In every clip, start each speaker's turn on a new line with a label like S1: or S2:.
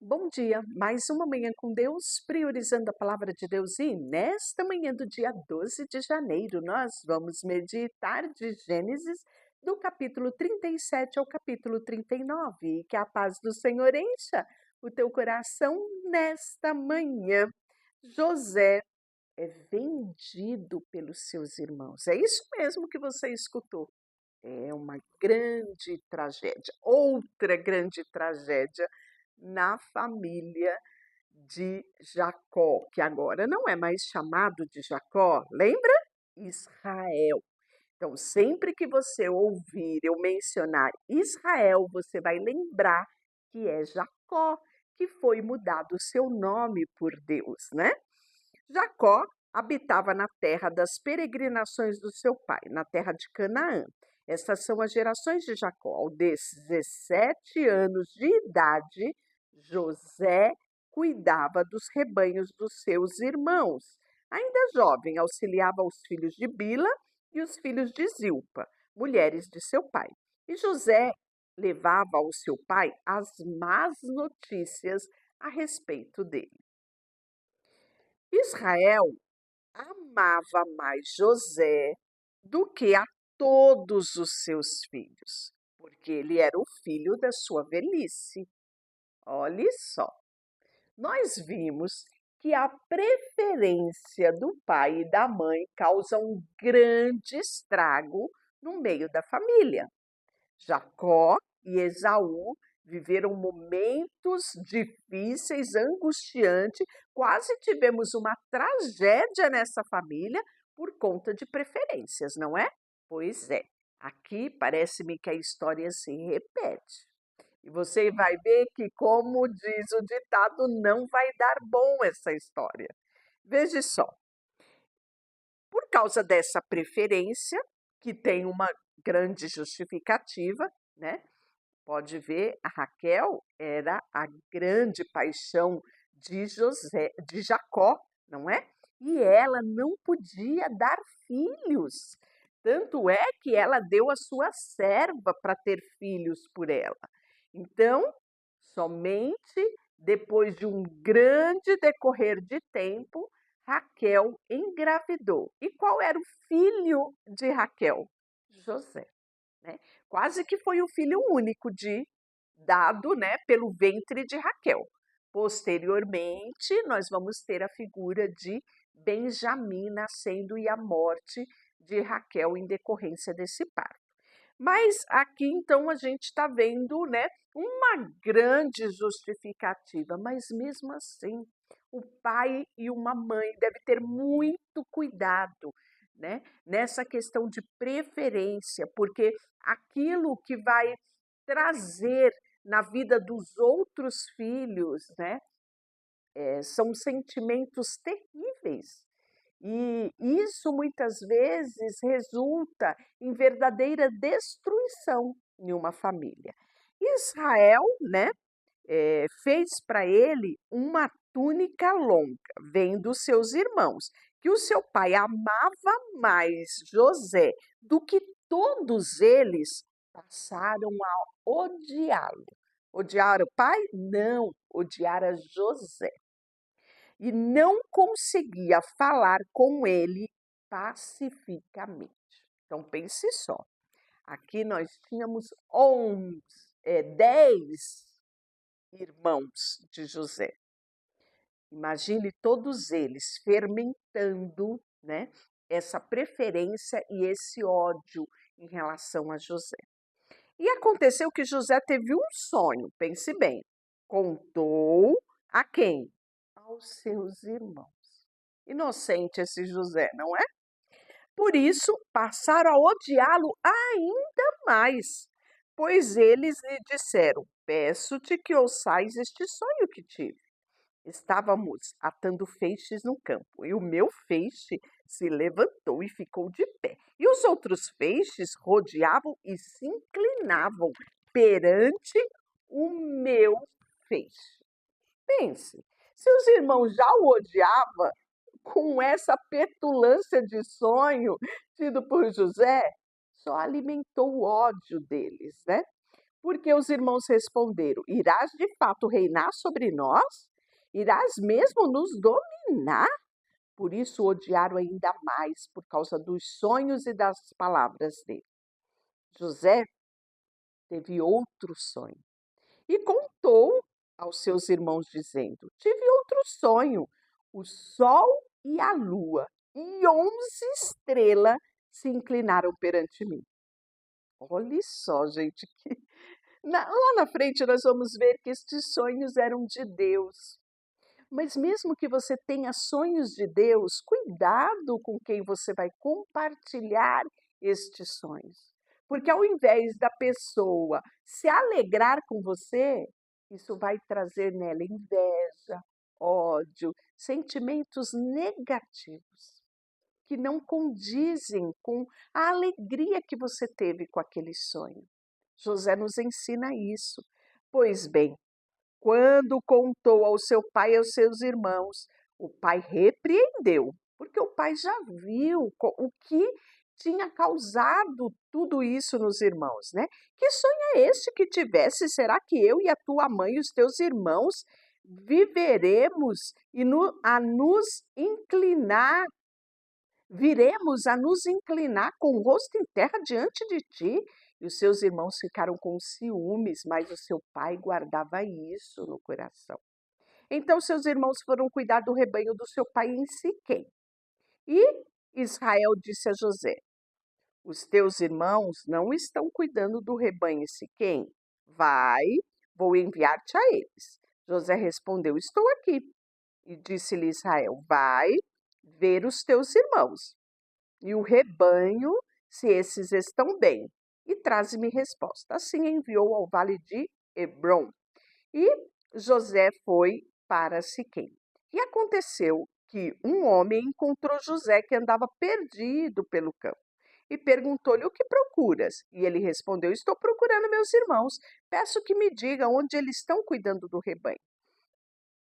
S1: Bom dia, mais uma manhã com Deus, priorizando a palavra de Deus. E nesta manhã do dia 12 de janeiro, nós vamos meditar de Gênesis, do capítulo 37 ao capítulo 39. E que a paz do Senhor encha o teu coração nesta manhã. José é vendido pelos seus irmãos. É isso mesmo que você escutou. É uma grande tragédia, outra grande tragédia na família de Jacó, que agora não é mais chamado de Jacó, lembra? Israel. Então, sempre que você ouvir eu mencionar Israel, você vai lembrar que é Jacó, que foi mudado o seu nome por Deus, né? Jacó habitava na terra das peregrinações do seu pai, na terra de Canaã. Estas são as gerações de Jacó. Aos 17 anos de idade, José cuidava dos rebanhos dos seus irmãos. Ainda jovem, auxiliava os filhos de Bila e os filhos de Zilpa, mulheres de seu pai. E José levava ao seu pai as más notícias a respeito dele. Israel amava mais José do que a todos os seus filhos, porque ele era o filho da sua velhice. Olhe só, nós vimos que a preferência do pai e da mãe causa um grande estrago no meio da família. Jacó e Esaú viveram momentos difíceis, angustiantes, quase tivemos uma tragédia nessa família por conta de preferências, não é? Pois é, aqui parece-me que a história se repete. E você vai ver que, como diz o ditado, não vai dar bom essa história. Veja só, por causa dessa preferência, que tem uma grande justificativa, né? Pode ver, a Raquel era a grande paixão de José, de Jacó, não é? E ela não podia dar filhos. Tanto é que ela deu a sua serva para ter filhos por ela. Então, somente depois de um grande decorrer de tempo, Raquel engravidou. E qual era o filho de Raquel? José, né? Quase que foi o filho único dado, né, pelo ventre de Raquel. Posteriormente, nós vamos ter a figura de Benjamim nascendo e a morte de Raquel em decorrência desse parto. Mas aqui então a gente está vendo, né, uma grande justificativa, mas mesmo assim, o pai e uma mãe devem ter muito cuidado, né, nessa questão de preferência, porque aquilo que vai trazer na vida dos outros filhos, né, são sentimentos terríveis. E isso muitas vezes resulta em verdadeira destruição em uma família. Israel, né, fez para ele uma túnica longa, vendo seus irmãos, que o seu pai amava mais José do que todos eles, passaram a odiá-lo. Odiar o pai? Não, odiar a José e não conseguia falar com ele pacificamente. Então pense só, aqui nós tínhamos 10 irmãos de José. Imagine todos eles fermentando, né, essa preferência e esse ódio em relação a José. E aconteceu que José teve um sonho, pense bem, contou a quem? Aos seus irmãos. Inocente esse José, não é? Por isso passaram a odiá-lo ainda mais, pois eles lhe disseram: Peço-te que ouçais este sonho que tive. Estávamos atando feixes no campo, e o meu feixe se levantou e ficou de pé. E os outros feixes rodeavam e se inclinavam perante o meu feixe. Pense, se os irmãos já o odiavam com essa petulância de sonho tido por José, só alimentou o ódio deles, né? Porque os irmãos responderam: Irás de fato reinar sobre nós? Irás mesmo nos dominar? Por isso odiaram ainda mais por causa dos sonhos e das palavras dele. José teve outro sonho e contou aos seus irmãos, dizendo: Tive outro sonho. O sol e a lua e 11 estrelas se inclinaram perante mim. Olha só, gente, que lá na frente nós vamos ver que estes sonhos eram de Deus. Mas mesmo que você tenha sonhos de Deus, cuidado com quem você vai compartilhar estes sonhos. Porque ao invés da pessoa se alegrar com você, isso vai trazer nela inveja, ódio, sentimentos negativos que não condizem com a alegria que você teve com aquele sonho. José nos ensina isso. Pois bem, quando contou ao seu pai e aos seus irmãos, o pai repreendeu, porque o pai já viu o que tinha causado tudo isso nos irmãos, né? Que sonho é este que tivesse? Será que eu e a tua mãe e os teus irmãos viveremos a nos inclinar viremos a nos inclinar com o rosto em terra diante de ti? E os seus irmãos ficaram com ciúmes, mas o seu pai guardava isso no coração. Então seus irmãos foram cuidar do rebanho do seu pai em Siquém. E Israel disse a José: Os teus irmãos não estão cuidando do rebanho em Siquém? Vai, vou enviar-te a eles. José respondeu: Estou aqui. E disse-lhe Israel: Vai ver os teus irmãos e o rebanho, se esses estão bem, e traze-me resposta. Assim enviou ao vale de Hebrom. E José foi para Siquém. E aconteceu que um homem encontrou José que andava perdido pelo campo e perguntou-lhe: O que procuras? E ele respondeu: Estou procurando meus irmãos. Peço que me diga onde eles estão cuidando do rebanho.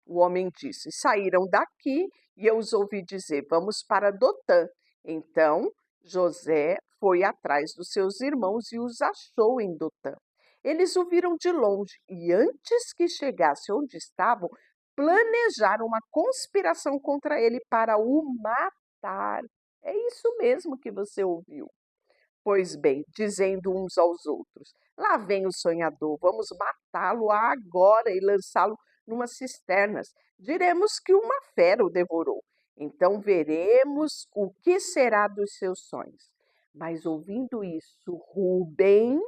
S1: O homem disse: Saíram daqui e eu os ouvi dizer: Vamos para Dotã. Então José foi atrás dos seus irmãos e os achou em Dotã. Eles o viram de longe e, antes que chegasse onde estavam, planejaram uma conspiração contra ele para o matar. É isso mesmo que você ouviu. Pois bem, dizendo uns aos outros: Lá vem o sonhador, vamos matá-lo agora e lançá-lo numa cisternas. Diremos que uma fera o devorou. Então veremos o que será dos seus sonhos. Mas ouvindo isso, Rubem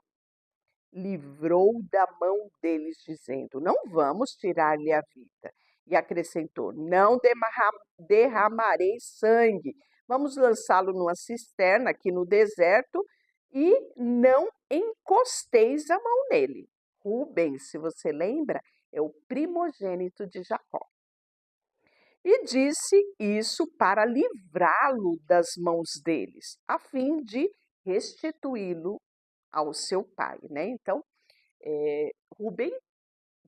S1: livrou da mão deles, dizendo: Não vamos tirar-lhe a vida. E acrescentou: Não derramarei sangue. Vamos lançá-lo numa cisterna aqui no deserto e não encosteis a mão nele. Rubem, se você lembra, é o primogênito de Jacó. E disse isso para livrá-lo das mãos deles, a fim de restituí-lo ao seu pai, né? Então, Rubem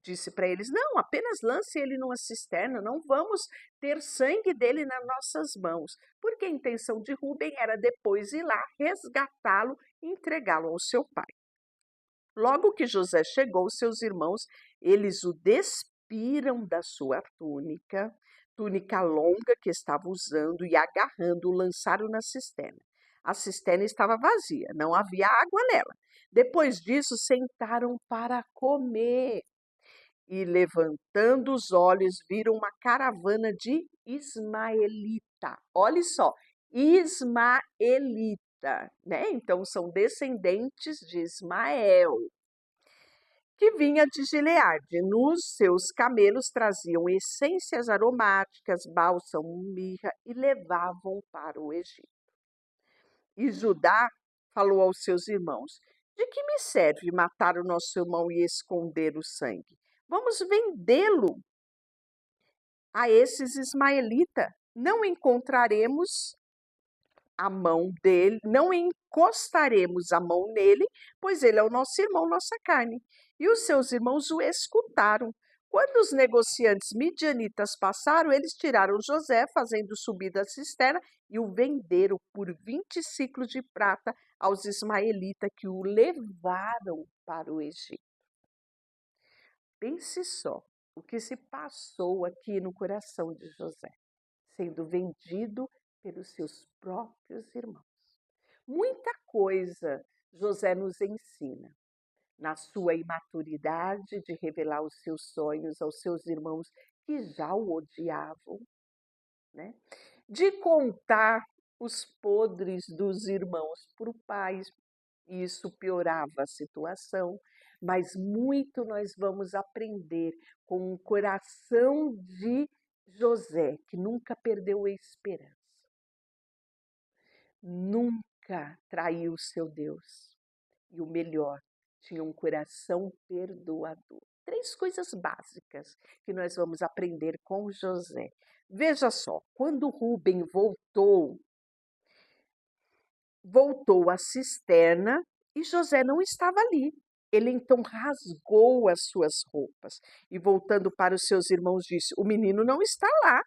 S1: disse para eles: Não, apenas lance ele numa cisterna, não vamos ter sangue dele nas nossas mãos, porque a intenção de Rubem era depois ir lá resgatá-lo e entregá-lo ao seu pai. Logo que José chegou, seus irmãos, eles o despiram da sua túnica longa que estava usando, e agarrando, o lançaram na cisterna. A cisterna estava vazia, não havia água nela. Depois disso, sentaram para comer. E, levantando os olhos, viram uma caravana de ismaelita. Olhe só, ismaelita, né? Então, são descendentes de Ismael, que vinha de Gileade. Nos seus camelos traziam essências aromáticas, bálsamo, mirra, e levavam para o Egito. E Judá falou aos seus irmãos: De que me serve matar o nosso irmão e esconder o sangue? Vamos vendê-lo a esses ismaelitas. Não encontraremos a mão dele, não encostaremos a mão nele, pois ele é o nosso irmão, nossa carne. E os seus irmãos o escutaram. Quando os negociantes midianitas passaram, eles tiraram José, fazendo subir da cisterna, e o venderam por 20 ciclos de prata aos ismaelitas, que o levaram para o Egito. Pense só o que se passou aqui no coração de José, sendo vendido pelos seus próprios irmãos. Muita coisa José nos ensina na sua imaturidade de revelar os seus sonhos aos seus irmãos que já o odiavam, né? De contar os podres dos irmãos para o pai, isso piorava a situação, mas muito nós vamos aprender com o coração de José, que nunca perdeu a esperança, nunca traiu seu Deus. E o melhor, tinha um coração perdoador. Três coisas básicas que nós vamos aprender com José. Veja só, quando Rubem voltou à cisterna e José não estava ali. Ele então rasgou as suas roupas e, voltando para os seus irmãos, disse: O menino não está lá.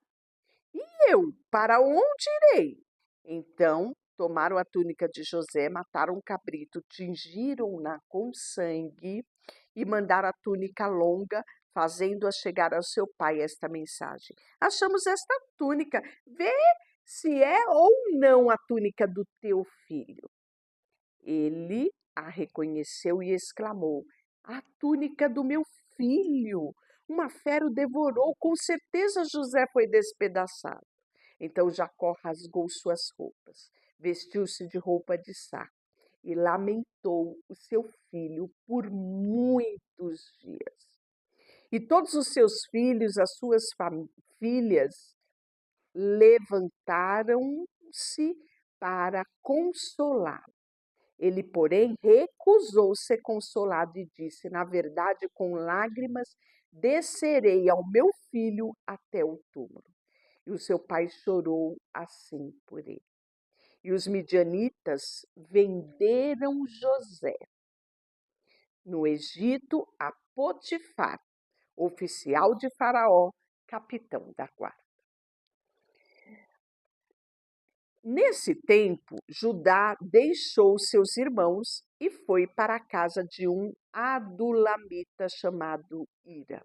S1: E eu, para onde irei? Então tomaram a túnica de José, mataram um cabrito, tingiram-na com sangue e mandaram a túnica longa, fazendo-a chegar ao seu pai esta mensagem: Achamos esta túnica, vê se é ou não a túnica do teu filho. Ele a reconheceu e exclamou: A túnica do meu filho! Uma fera o devorou, com certeza José foi despedaçado. Então Jacó rasgou suas roupas, vestiu-se de roupa de saco e lamentou o seu filho por muitos dias. E todos os seus filhos, as suas filhas, levantaram-se para consolá-lo. Ele, porém, recusou ser consolado e disse: Na verdade, com lágrimas descerei ao meu filho até o túmulo. E o seu pai chorou assim por ele. E os midianitas venderam José no Egito a Potifar, oficial de Faraó, capitão da guarda. Nesse tempo, Judá deixou seus irmãos e foi para a casa de um adulamita chamado Ira.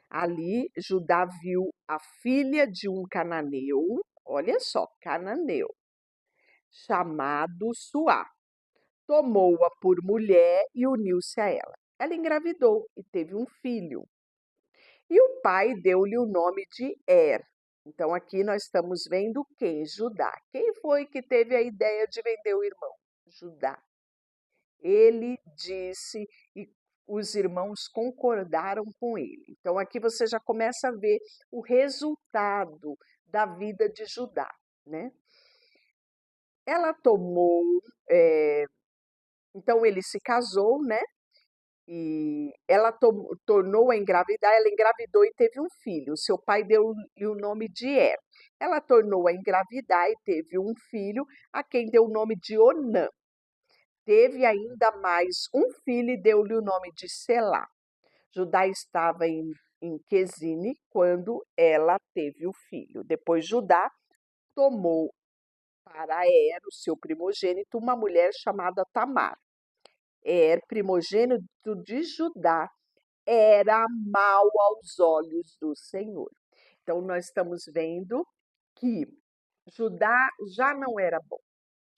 S1: Ali, Judá viu a filha de um cananeu, olha só, cananeu, chamado Suá. Tomou-a por mulher e uniu-se a ela. Ela engravidou e teve um filho. E o pai deu-lhe o nome de Er. Então, aqui nós estamos vendo quem? Judá. Quem foi que teve a ideia de vender o irmão? Judá. Ele disse e os irmãos concordaram com ele. Então, aqui você já começa a ver o resultado da vida de Judá, né? Ela tomou, então ele se casou, né? E ela tornou a engravidar, ela engravidou e teve um filho. Seu pai deu-lhe o nome de Er. Ela tornou a engravidar e teve um filho, a quem deu o nome de Onã. Teve ainda mais um filho e deu-lhe o nome de Selá. Judá estava em Quesine quando ela teve o filho. Depois Judá tomou para Er, o seu primogênito, uma mulher chamada Tamar. Primogênito de Judá, era mau aos olhos do Senhor. Então, nós estamos vendo que Judá já não era bom.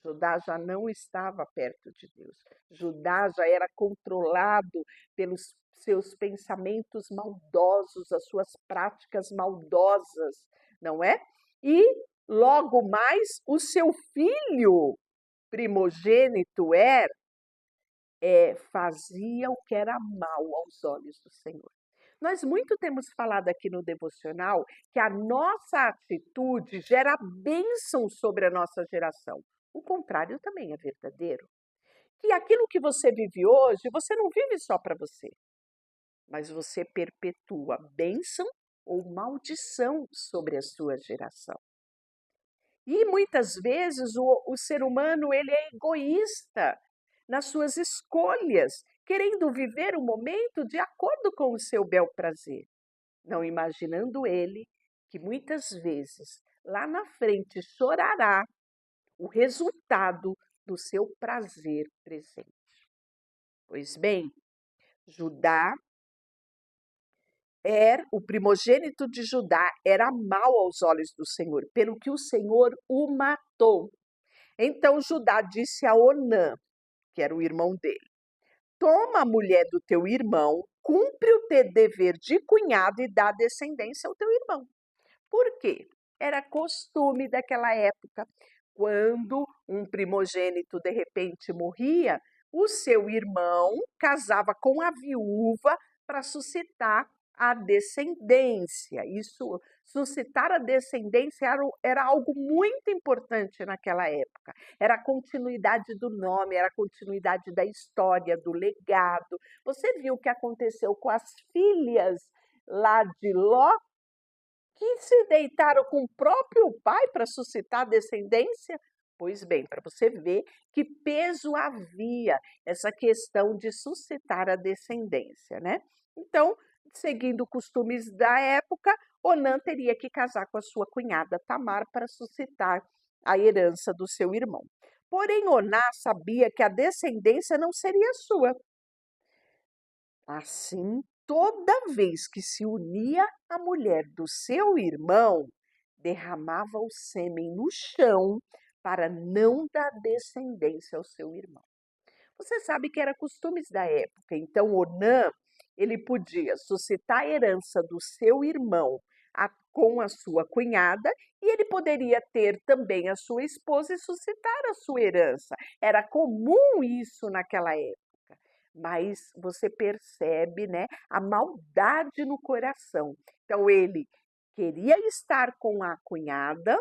S1: Judá já não estava perto de Deus. Judá já era controlado pelos seus pensamentos maldosos, as suas práticas maldosas, não é? E logo mais o seu filho primogênito fazia o que era mal aos olhos do Senhor. Nós muito temos falado aqui no devocional que a nossa atitude gera bênção sobre a nossa geração. O contrário também é verdadeiro. Que aquilo que você vive hoje, você não vive só para você, mas você perpetua bênção ou maldição sobre a sua geração. E muitas vezes o ser humano ele é egoísta nas suas escolhas, querendo viver o momento de acordo com o seu bel prazer, não imaginando ele que muitas vezes lá na frente chorará o resultado do seu prazer presente. Pois bem, Judá o primogênito de Judá era mau aos olhos do Senhor, pelo que o Senhor o matou. Então Judá disse a Onã, que era o irmão dele: toma a mulher do teu irmão, cumpre o teu dever de cunhado e dá descendência ao teu irmão. Por quê? Era costume daquela época, quando um primogênito de repente morria, o seu irmão casava com a viúva para suscitar a descendência. Isso, suscitar a descendência era algo muito importante naquela época. Era a continuidade do nome, era a continuidade da história, do legado. Você viu o que aconteceu com as filhas lá de Ló, que se deitaram com o próprio pai para suscitar descendência? Pois bem, para você ver que peso havia essa questão de suscitar a descendência, né? Então, seguindo costumes da época, Onã teria que casar com a sua cunhada Tamar para suscitar a herança do seu irmão. Porém, Oná sabia que a descendência não seria sua. Assim, toda vez que se unia à mulher do seu irmão, derramava o sêmen no chão para não dar descendência ao seu irmão. Você sabe que era costumes da época, então Onã, ele podia suscitar a herança do seu irmão com a sua cunhada, e ele poderia ter também a sua esposa e suscitar a sua herança. Era comum isso naquela época. Mas você percebe, né, a maldade no coração. Então ele queria estar com a cunhada,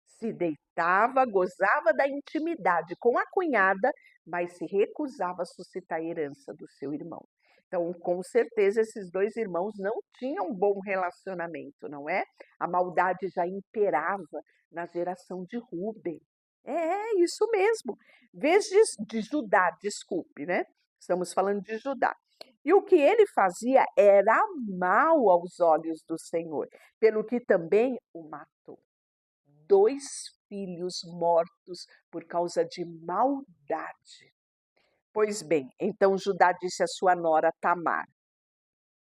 S1: se deitava, gozava da intimidade com a cunhada, mas se recusava a suscitar a herança do seu irmão. Então, com certeza, esses dois irmãos não tinham um bom relacionamento, não é? A maldade já imperava na geração de Rúben. É isso mesmo. Vez de Judá, desculpe, né? Estamos falando de Judá. E o que ele fazia era mal aos olhos do Senhor, pelo que também o matou. 2 filhos mortos por causa de maldade. Pois bem, então Judá disse à sua nora Tamar: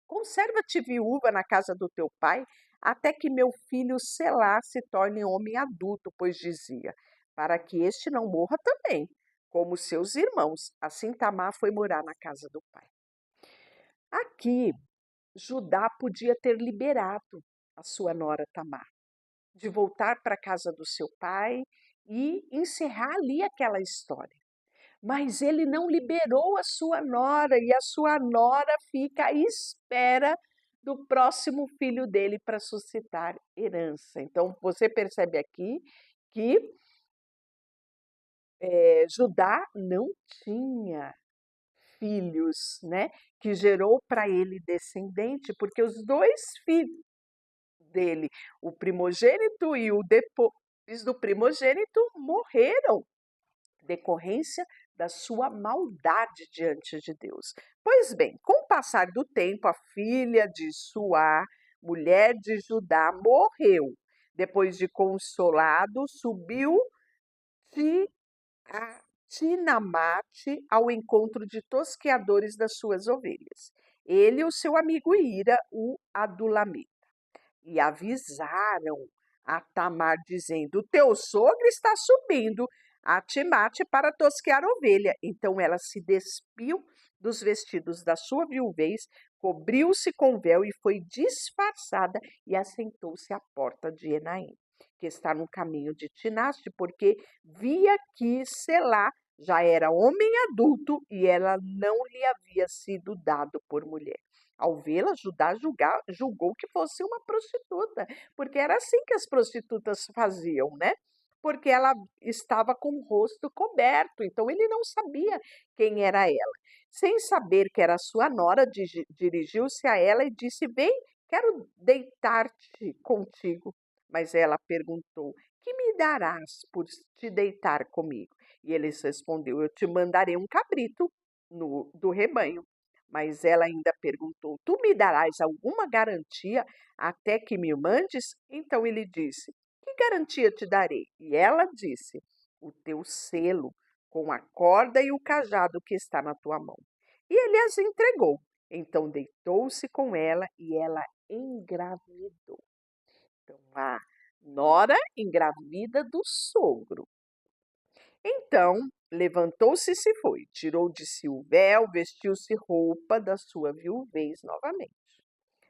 S1: conserva-te viúva na casa do teu pai, até que meu filho Selá se torne homem adulto, pois dizia, para que este não morra também, como seus irmãos. Assim Tamar foi morar na casa do pai. Aqui, Judá podia ter liberado a sua nora Tamar, de voltar para a casa do seu pai e encerrar ali aquela história. Mas ele não liberou a sua nora e a sua nora fica à espera do próximo filho dele para suscitar herança. Então você percebe aqui que Judá não tinha filhos, né? Que gerou para ele descendente, porque os 2 filhos dele, o primogênito e o depois do primogênito, morreram, decorrência da sua maldade diante de Deus. Pois bem, com o passar do tempo, a filha de Suá, mulher de Judá, morreu. Depois de consolado, subiu de a Tinamate ao encontro de tosqueadores das suas ovelhas. Ele e o seu amigo Ira, o Adulamita, e avisaram a Tamar, dizendo: o teu sogro está subindo a Timate para tosquear a ovelha. Então ela se despiu dos vestidos da sua viuvez, cobriu-se com véu e foi disfarçada e assentou-se à porta de Enaim, que está no caminho de Tinaste, porque via que Selá já era homem adulto e ela não lhe havia sido dado por mulher. Ao vê-la, Judá julgou que fosse uma prostituta, porque era assim que as prostitutas faziam, né? Porque ela estava com o rosto coberto, então ele não sabia quem era ela. Sem saber que era sua nora, dirigiu-se a ela e disse: vem, quero deitar-te contigo. Mas ela perguntou: que me darás por te deitar comigo? E ele respondeu: eu te mandarei um cabrito do rebanho. Mas ela ainda perguntou: tu me darás alguma garantia até que me mandes? Então ele disse: que garantia te darei? E ela disse: o teu selo, com a corda e o cajado que está na tua mão. E ele as entregou. Então deitou-se com ela e ela engravidou. Então a nora engravida do sogro. Então levantou-se e se foi, tirou de si o véu, vestiu-se roupa da sua viuvez novamente.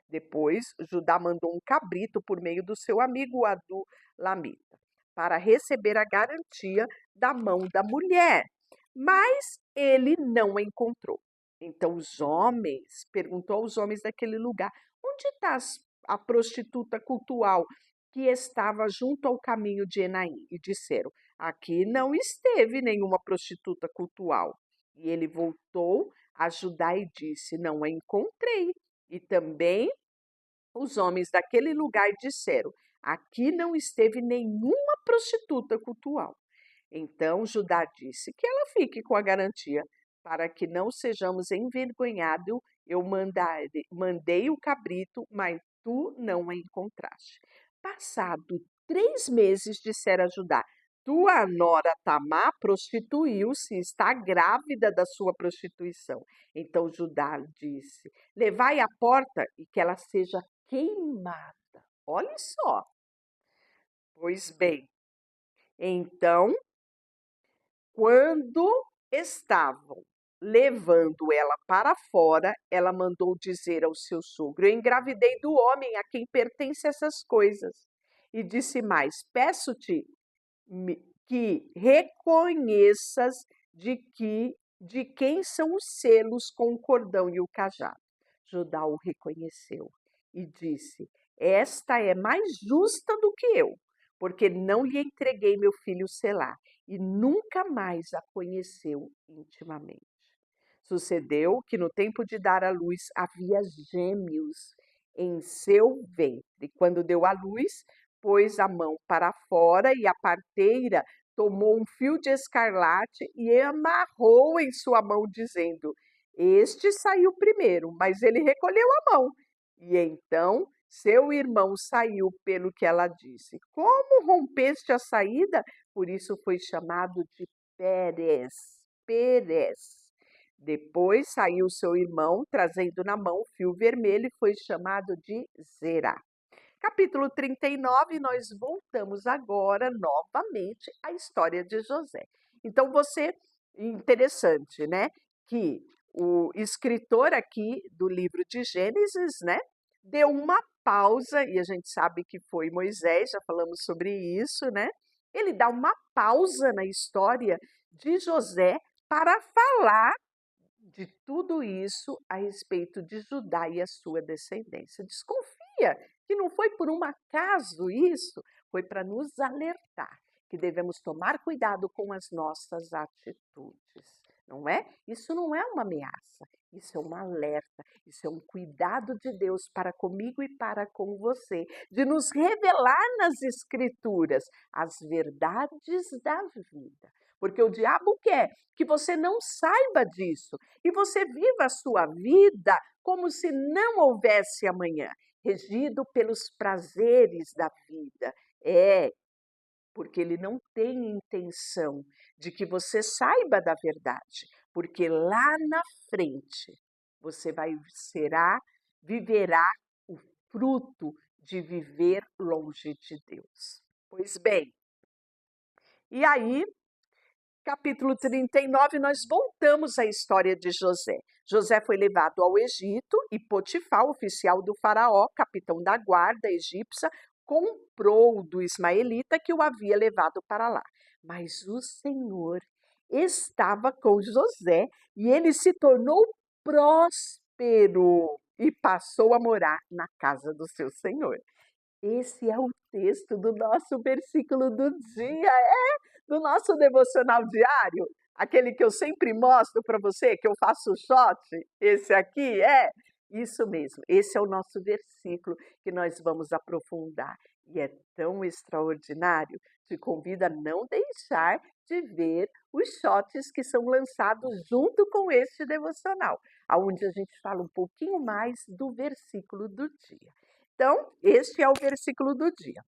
S1: Depois, Judá mandou um cabrito por meio do seu amigo Adulamita, para receber a garantia da mão da mulher, mas ele não a encontrou. Então os homens, perguntou aos homens daquele lugar, onde está a prostituta cultual que estava junto ao caminho de Enaim? E disseram, aqui não esteve nenhuma prostituta cultual. E ele voltou a Judá e disse, não a encontrei. E também os homens daquele lugar disseram, aqui não esteve nenhuma prostituta cultual. Então Judá disse que ela fique com a garantia, para que não sejamos envergonhados, eu mandei o cabrito, mas tu não a encontraste. Passado 3 meses, dissera Judá, tua nora Tamar prostituiu-se, está grávida da sua prostituição. Então Judá disse, levai à porta e que ela seja queimada. Olha só. Pois bem, então quando estavam levando ela para fora, ela mandou dizer ao seu sogro, eu engravidei do homem a quem pertencem essas coisas. E disse mais, peço-te que reconheças de quem são os selos com o cordão e o cajado. Judá o reconheceu e disse, esta é mais justa do que eu, porque não lhe entreguei meu filho Selá e nunca mais a conheceu intimamente. Sucedeu que no tempo de dar à luz havia gêmeos em seu ventre. Quando deu à luz, pôs a mão para fora e a parteira tomou um fio de escarlate e amarrou em sua mão, dizendo, este saiu primeiro, mas ele recolheu a mão. E então seu irmão saiu pelo que ela disse. Como rompeste a saída? Por isso foi chamado de Pérez. Depois saiu seu irmão, trazendo na mão o fio vermelho, e foi chamado de Zerá. Capítulo 39, nós voltamos agora novamente à história de José. Então, interessante, né? Que o escritor aqui do livro de Gênesis, né? Deu uma pausa, e a gente sabe que foi Moisés, já falamos sobre isso, né? Ele dá uma pausa na história de José para falar de tudo isso a respeito de Judá e a sua descendência. Desconfia que não foi por um acaso isso, foi para nos alertar que devemos tomar cuidado com as nossas atitudes, não é? Isso não é uma ameaça, isso é um alerta, isso é um cuidado de Deus para comigo e para com você, de nos revelar nas Escrituras as verdades da vida. Porque o diabo quer que você não saiba disso e você viva a sua vida como se não houvesse amanhã, regido pelos prazeres da vida. Porque ele não tem intenção de que você saiba da verdade, porque lá na frente você viverá o fruto de viver longe de Deus. Pois bem, e aí capítulo 39, nós voltamos à história de José. José foi levado ao Egito e Potifar, oficial do faraó, capitão da guarda egípcia, comprou do ismaelita que o havia levado para lá. Mas o Senhor estava com José e ele se tornou próspero e passou a morar na casa do seu Senhor. Esse é o texto do nosso versículo do dia, do nosso devocional diário, aquele que eu sempre mostro para você, que eu faço shot, esse aqui isso mesmo, esse é o nosso versículo que nós vamos aprofundar. E é tão extraordinário, te convido a não deixar de ver os shots que são lançados junto com este devocional, onde a gente fala um pouquinho mais do versículo do dia. Então, este é o versículo do dia.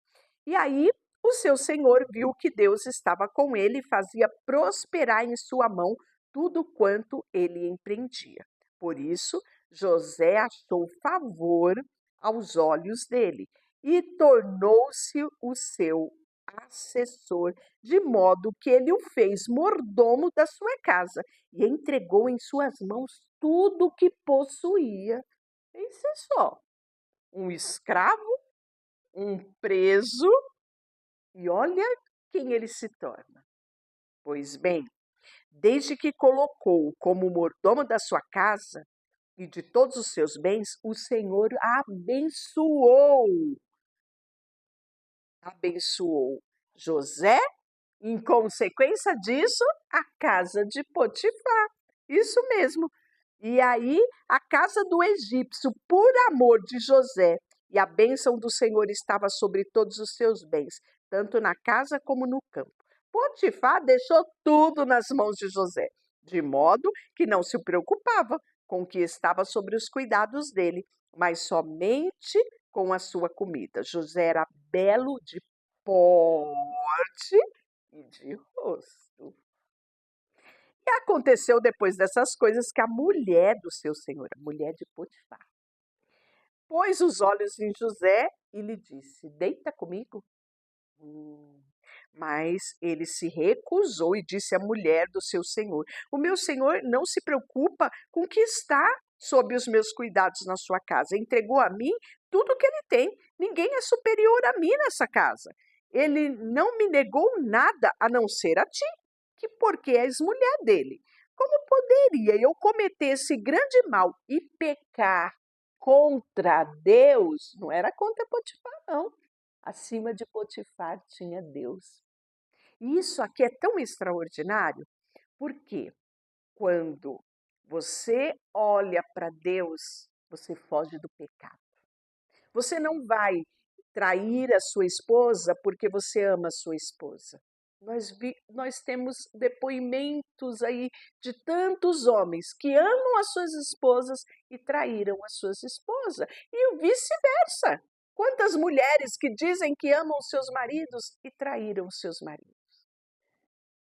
S1: E aí, o seu senhor viu que Deus estava com ele e fazia prosperar em sua mão tudo quanto ele empreendia. Por isso, José achou favor aos olhos dele e tornou-se o seu assessor, de modo que ele o fez mordomo da sua casa e entregou em suas mãos tudo o que possuía. Pense só, um escravo, um preso, e olha quem ele se torna. Pois bem, desde que colocou como mordomo da sua casa e de todos os seus bens, o Senhor abençoou José, em consequência disso, a casa de Potifar. Isso mesmo. E aí, a casa do egípcio, por amor de José, e a bênção do Senhor estava sobre todos os seus bens, tanto na casa como no campo. Potifar deixou tudo nas mãos de José, de modo que não se preocupava com o que estava sobre os cuidados dele, mas somente com a sua comida. José era belo de porte e de rosto. E aconteceu depois dessas coisas que a mulher do seu senhor, a mulher de Potifar, pôs os olhos em José e lhe disse: Deita comigo. Hum. Mas ele se recusou e disse à mulher do seu senhor: O meu senhor não se preocupa com o que está sob os meus cuidados na sua casa. Entregou a mim tudo o que ele tem. Ninguém é superior a mim nessa casa. Ele não me negou nada a não ser a ti, que porque és mulher dele. Como poderia eu cometer esse grande mal e pecar contra Deus? Não era contra Potifar, não. Acima de Potifar tinha Deus. E isso aqui é tão extraordinário, porque quando você olha para Deus, você foge do pecado. Você não vai trair a sua esposa porque você ama a sua esposa. Nós temos depoimentos aí de tantos homens que amam as suas esposas e traíram as suas esposas, e o vice-versa. Quantas mulheres que dizem que amam os seus maridos e traíram os seus maridos?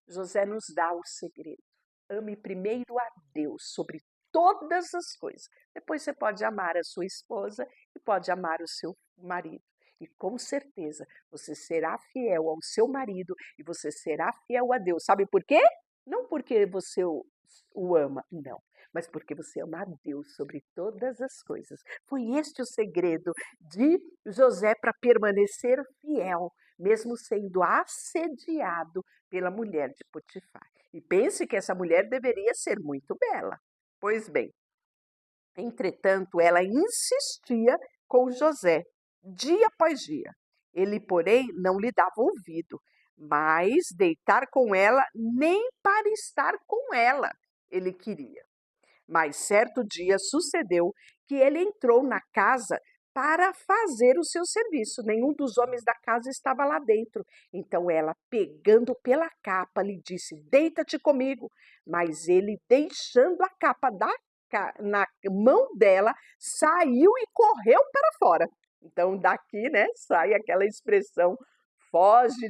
S1: José nos dá o segredo. Ame primeiro a Deus sobre todas as coisas. Depois você pode amar a sua esposa e pode amar o seu marido. E com certeza você será fiel ao seu marido e você será fiel a Deus. Sabe por quê? Não porque você o ama, não, mas porque você ama a Deus sobre todas as coisas. Foi este o segredo de José para permanecer fiel, mesmo sendo assediado pela mulher de Potifar. E pense que essa mulher deveria ser muito bela. Pois bem, entretanto, ela insistia com José, dia após dia. Ele, porém, não lhe dava ouvido, mas deitar com ela nem para estar com ela ele queria. Mas certo dia sucedeu que ele entrou na casa para fazer o seu serviço. Nenhum dos homens da casa estava lá dentro. Então ela, pegando pela capa, lhe disse: Deita-te comigo. Mas ele, deixando a capa na mão dela, saiu e correu para fora. Então daqui, né, sai aquela expressão: foge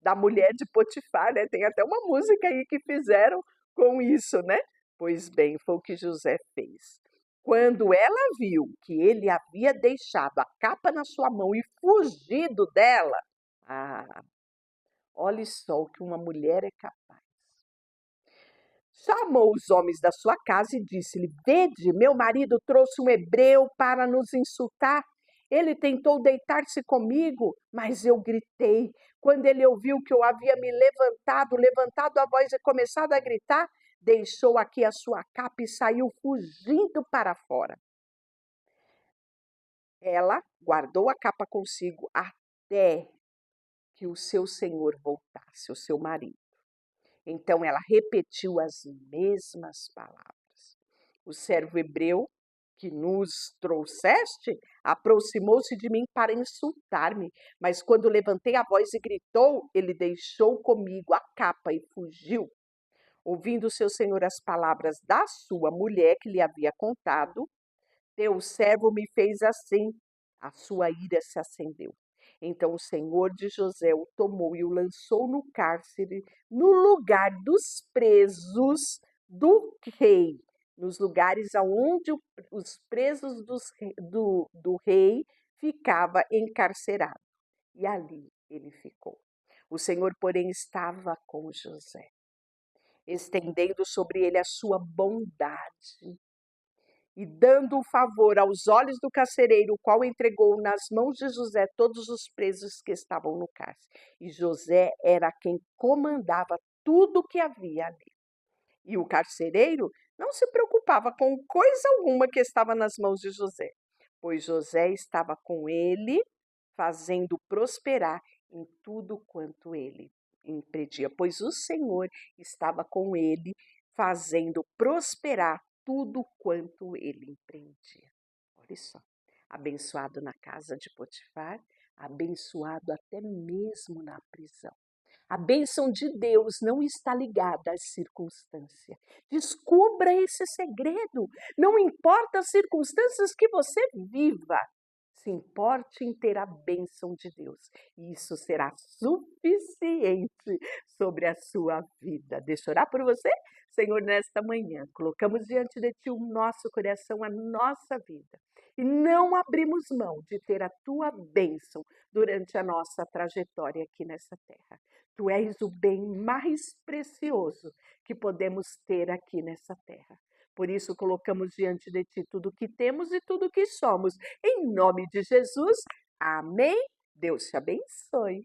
S1: da mulher de Potifar, né? Tem até uma música aí que fizeram com isso, né? Pois bem, foi o que José fez. Quando ela viu que ele havia deixado a capa na sua mão e fugido dela, olhe só o que uma mulher é capaz. Chamou os homens da sua casa e disse-lhe: Vede, meu marido trouxe um hebreu para nos insultar. Ele tentou deitar-se comigo, mas eu gritei. Quando ele ouviu que eu havia me levantado a voz e começado a gritar, deixou aqui a sua capa e saiu fugindo para fora. Ela guardou a capa consigo até que o seu senhor voltasse, o seu marido. Então ela repetiu as mesmas palavras. O servo hebreu que nos trouxeste aproximou-se de mim para insultar-me, mas quando levantei a voz e gritou, ele deixou comigo a capa e fugiu. Ouvindo seu senhor as palavras da sua mulher que lhe havia contado, teu servo me fez assim. A sua ira se acendeu. Então o senhor de José o tomou e o lançou no cárcere, no lugar dos presos do rei, nos lugares aonde os presos do rei ficava encarcerado. E ali ele ficou. O Senhor, porém, estava com José, estendendo sobre ele a sua bondade e dando o favor aos olhos do carcereiro, o qual entregou nas mãos de José todos os presos que estavam no cárcere. E José era quem comandava tudo o que havia ali. E o carcereiro não se preocupava com coisa alguma que estava nas mãos de José, pois José estava com ele, fazendo prosperar em tudo quanto ele empreendia, pois o Senhor estava com ele, fazendo prosperar tudo quanto ele empreendia. Olha só, abençoado na casa de Potifar, abençoado até mesmo na prisão. A bênção de Deus não está ligada às circunstâncias. Descubra esse segredo. Não importa as circunstâncias que você viva, se importe em ter a bênção de Deus. E isso será suficiente sobre a sua vida. Deixa eu orar por você? Senhor, nesta manhã, colocamos diante de Ti o nosso coração, a nossa vida. E não abrimos mão de ter a Tua bênção durante a nossa trajetória aqui nessa terra. Tu és o bem mais precioso que podemos ter aqui nessa terra. Por isso, colocamos diante de Ti tudo o que temos e tudo o que somos. Em nome de Jesus, amém. Deus te abençoe.